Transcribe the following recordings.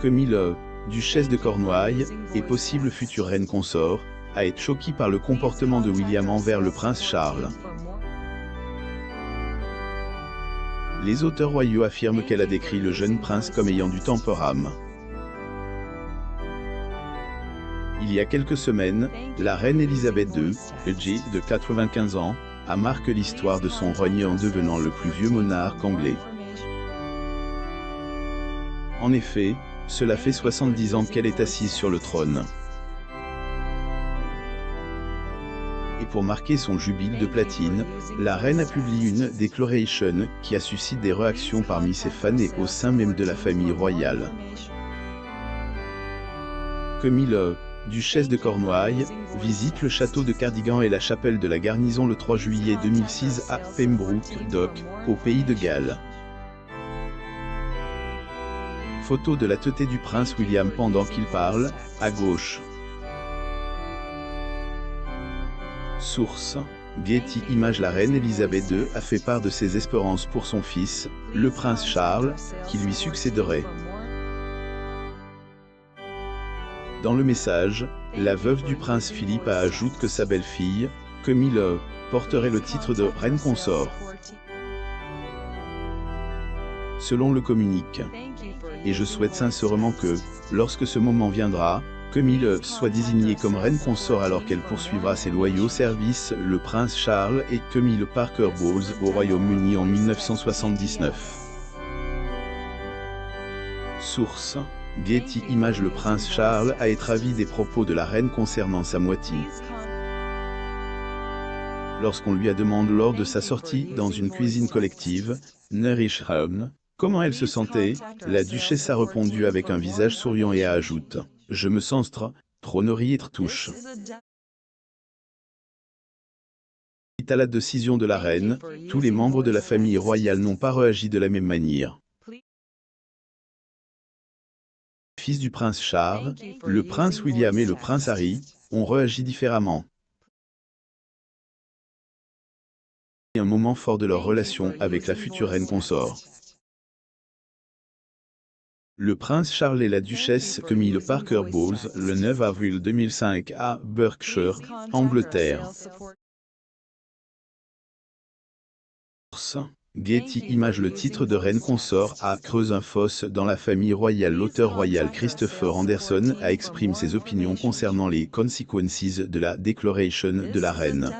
Camilla, duchesse de Cornouailles, et possible future reine consort, a été choquée par le comportement de William envers le prince Charles. Les auteurs royaux affirment qu'elle a décrit le jeune prince comme ayant du tempérament. Il y a quelques semaines, la reine Elisabeth II, âgée de 95 ans, a marqué l'histoire de son règne en devenant le plus vieux monarque anglais. En effet, cela fait 70 ans qu'elle est assise sur le trône. Et pour marquer son jubile de platine, la reine a publié une déclaration qui a suscité des réactions parmi ses fans et au sein même de la famille royale. Camilla, duchesse de Cornouailles, visite le château de Cardigan et la chapelle de la garnison le 3 juillet 2006 à Pembroke Dock, au pays de Galles. Photo de la tête du prince William pendant qu'il parle, à gauche. Source: Getty Images. La reine Elisabeth II a fait part de ses espérances pour son fils, le prince Charles, qui lui succéderait. Dans le message, la veuve du prince Philippe a ajouté que sa belle-fille, Camilla, porterait le titre de reine consort. Selon le communiqué. Et je souhaite sincèrement que, lorsque ce moment viendra, Camilla soit désignée comme reine consort alors qu'elle poursuivra ses loyaux services, le prince Charles et Camilla Parker Bowles au Royaume-Uni en 1979. Source: Getty Images. Le prince Charles a été ravi des propos de la reine concernant sa moitié. Lorsqu'on lui a demandé lors de sa sortie dans une cuisine collective, Nourish Home, comment elle se sentait, la duchesse a répondu avec un visage souriant et a ajouté: Je me sens trop nourrie et touche. Suite à la décision de la reine, tous les membres de la famille royale n'ont pas réagi de la même manière. Fils du prince Charles, le prince William et le prince Harry, ont réagi différemment. Un moment fort de leur relation avec la future reine consort. Le prince Charles et la duchesse Camilla Parker Bowles le 9 avril 2005 à Berkshire, Angleterre. Getty Images. Le titre de reine consort a creusé un fosse dans la famille royale. L'auteur royal Christopher Anderson a exprimé ses opinions concernant les consequences de la déclaration de la reine.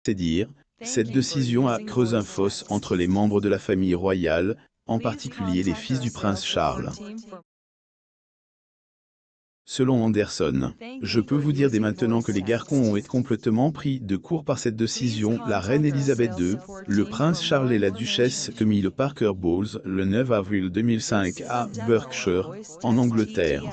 C'est dire, cette décision a creusé un fosse entre les membres de la famille royale, en particulier les fils du prince Charles. Selon Anderson, je peux vous dire dès maintenant que les garçons ont été complètement pris de court par cette décision. La reine Elisabeth II, le prince Charles et la duchesse Camilla Parker Bowles le 9 avril 2005 à Berkshire, en Angleterre.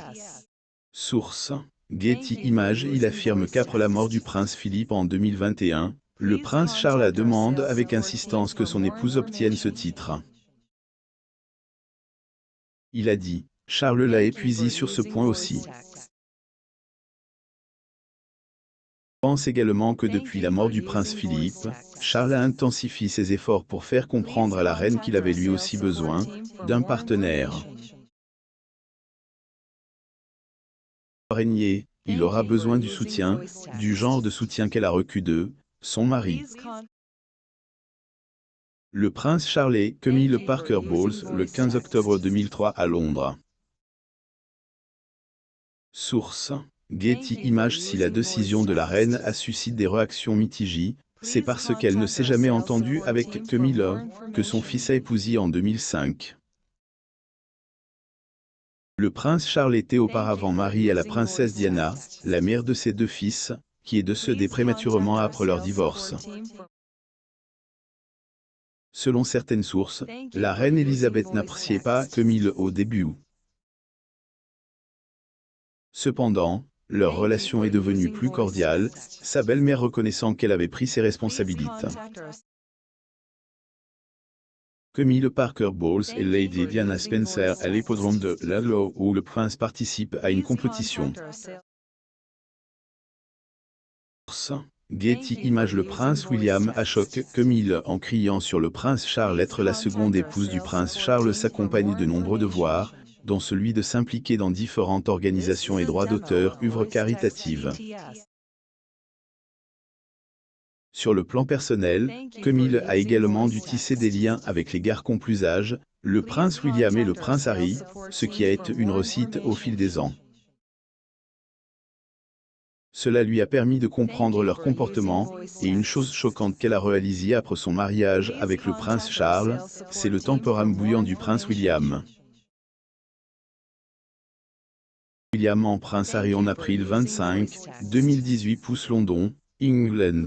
Source: Getty Images. Il affirme qu'après la mort du prince Philippe en 2021, le prince Charles demande avec insistance que son épouse obtienne ce titre. Il a dit: Charles l'a épuisé sur ce point aussi. Je pense également que depuis la mort du prince Philippe, Charles a intensifié ses efforts pour faire comprendre à la reine qu'il avait lui aussi besoin d'un partenaire. Pour régner, il aura besoin du soutien, du genre de soutien qu'elle a reçu de son mari. Le prince Charles et Camilla Parker Bowles le 15 octobre 2003 à Londres. Source: Getty Images. Si la décision de la reine a suscité des réactions mitigées, c'est parce qu'elle ne s'est jamais entendue avec Camilla, que son fils a épousé en 2005. Le prince Charles était auparavant marié à la princesse Diana, la mère de ses deux fils, qui est décédée prématurément après leur divorce. Selon certaines sources, la reine Elisabeth n'appréciait pas Camilla au début. Cependant, leur relation est devenue plus cordiale, sa belle-mère reconnaissant qu'elle avait pris ses responsabilités. Camilla Parker Bowles et Lady Diana Spencer à l'hippodrome de Ludlow où le prince participe à une compétition. Getty Images. Le prince William a choc Camille en criant sur le prince Charles. Être la seconde épouse du prince Charles s'accompagne de nombreux devoirs, dont celui de s'impliquer dans différentes organisations et droits d'auteur, œuvres caritatives. Sur le plan personnel, Camille a également dû tisser des liens avec les garçons plus âgés, le prince William et le prince Harry, ce qui a été une réussite au fil des ans. Cela lui a permis de comprendre leur comportement, et une chose choquante qu'elle a réalisée après son mariage avec le prince Charles, c'est le tempérament bouillant du prince William. William en prince Harry en avril 25, 2018 pousse London, England.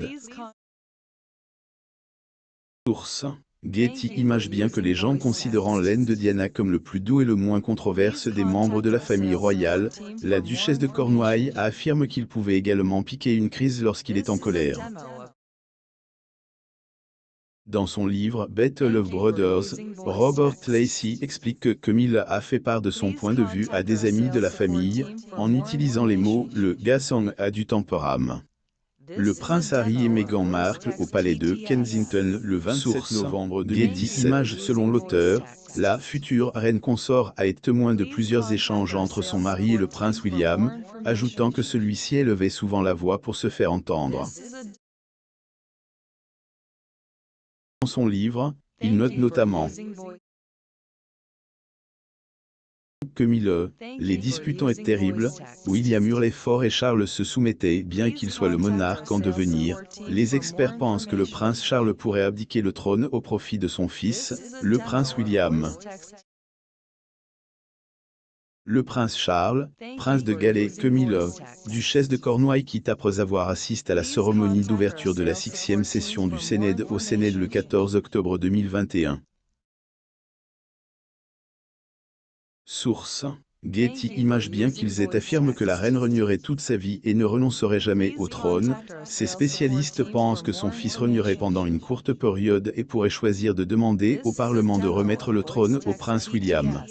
Source: Getty Images. Bien que les gens considérant l'aine de Diana comme le plus doux et le moins controversé des membres de la famille royale, la duchesse de Cornouailles affirme qu'il pouvait également piquer une crise lorsqu'il est en colère. Dans son livre Battle of Brothers, Robert Lacey explique que Camille a fait part de son point de vue à des amis de la famille, en utilisant les mots « le garçon a du tempérament ». Le prince Harry et Meghan Markle au palais de Kensington le 27 novembre 2017. Getty Images. Selon l'auteur, la future reine consort a été témoin de plusieurs échanges entre son mari et le prince William, ajoutant que celui-ci élevait souvent la voix pour se faire entendre. Dans son livre, il note notamment Camille, les disputes ont été terribles, William hurlait fort et Charles se soumettait. Bien qu'il soit le monarque en devenir, les experts pensent que le prince Charles pourrait abdiquer le trône au profit de son fils, le prince William. Le prince Charles, prince de Galles et Camille, duchesse de Cornouailles, quitte après avoir assisté à la cérémonie d'ouverture de la 6e session du Sénat au Sénat le 14 octobre 2021. Source: Getty Images. Bien qu'ils aient affirmé que la reine régnerait toute sa vie et ne renoncerait jamais au trône, ces spécialistes pensent que son fils régnerait pendant une courte période et pourrait choisir de demander au Parlement de remettre le trône au prince William.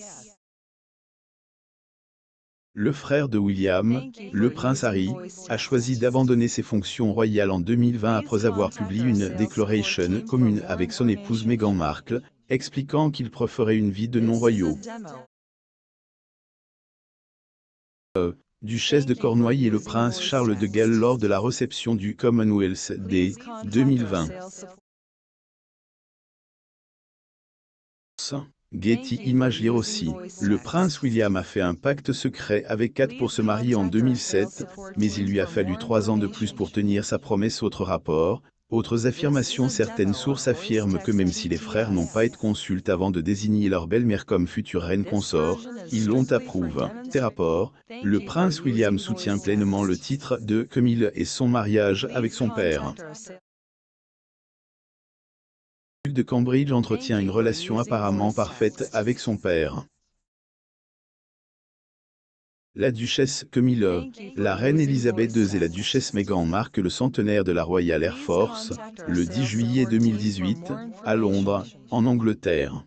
Le frère de William, le prince Harry, a choisi d'abandonner ses fonctions royales en 2020 après avoir publié une déclaration commune avec son épouse Meghan Markle, expliquant qu'il préférait une vie de non-royaux. Duchesse de Cornouailles et le prince Charles de Galles lors de la réception du Commonwealth Day 2020. Getty Images. Lire aussi. Le prince William a fait un pacte secret avec Kate pour se marier en 2007, mais il lui a fallu 3 ans de plus pour tenir sa promesse. Autre rapport. Autres affirmations. Certaines sources affirment que même si les frères n'ont pas été consultés avant de désigner leur belle-mère comme future reine consort, ils l'ont approuvé. Ces rapports, le prince William soutient pleinement le titre de Camille et son mariage avec son père. Le duc de Cambridge entretient une relation apparemment parfaite avec son père. La duchesse Camille, la reine Elisabeth II et la duchesse Meghan marquent le centenaire de la Royal Air Force, le 10 juillet 2018, à Londres, en Angleterre.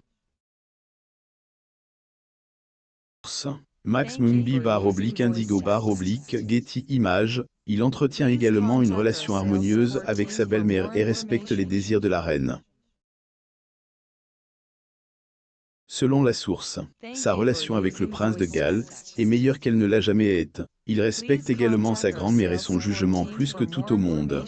Max Mumby /Indigo /Getty Images. Il entretient également une relation harmonieuse avec sa belle-mère et respecte les désirs de la reine. Selon la source, sa relation avec le prince de Galles est meilleure qu'elle ne l'a jamais été. Il respecte également sa grand-mère et son jugement plus que tout au monde.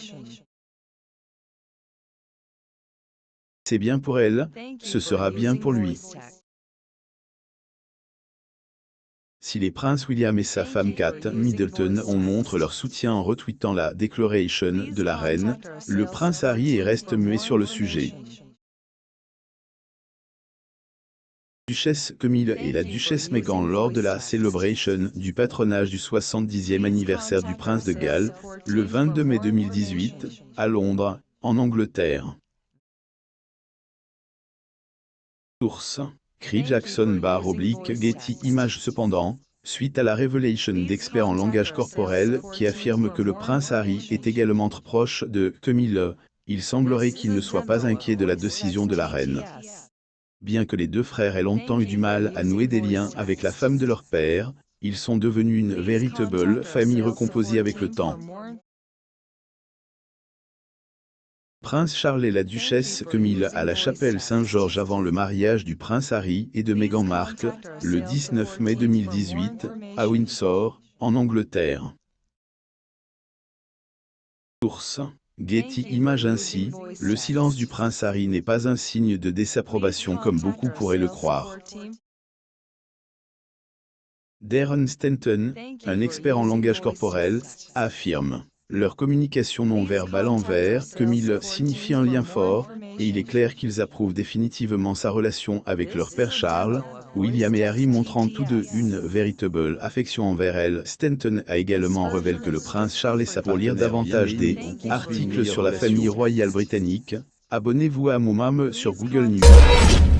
C'est bien pour elle, ce sera bien pour lui. Si les princes William et sa femme Kate Middleton ont montré leur soutien en retweetant la déclaration de la reine, le prince Harry reste muet sur le sujet. Duchesse Camille et la duchesse Meghan lors de la célébration du patronage du 70e anniversaire du prince de Galles, le 22 mai 2018, à Londres, en Angleterre. Source: Chris Jackson /Getty Images. Cependant, suite à la révélation d'experts en langage corporel qui affirment que le prince Harry est également très proche de Camille, il semblerait qu'il ne soit pas inquiet de la décision de la reine. Bien que les deux frères aient longtemps eu du mal à nouer des liens avec la femme de leur père, ils sont devenus une véritable famille recomposée avec le temps. Prince Charles et la duchesse Camille à la chapelle Saint-Georges avant le mariage du prince Harry et de Meghan Markle, le 19 mai 2018, à Windsor, en Angleterre. Source: Getty Images. Ainsi, le silence du prince Harry n'est pas un signe de désapprobation comme beaucoup pourraient le croire. Darren Stanton, un expert en langage corporel, affirme: leur communication non verbale envers Camille signifie un lien fort, et il est clair qu'ils approuvent définitivement sa relation avec leur père Charles, William et Harry montrant tous deux une véritable affection envers elle. Stanton a également révélé que le prince Charles et sa pour lire davantage des articles sur la famille royale britannique. Abonnez-vous à Moumam sur Google News.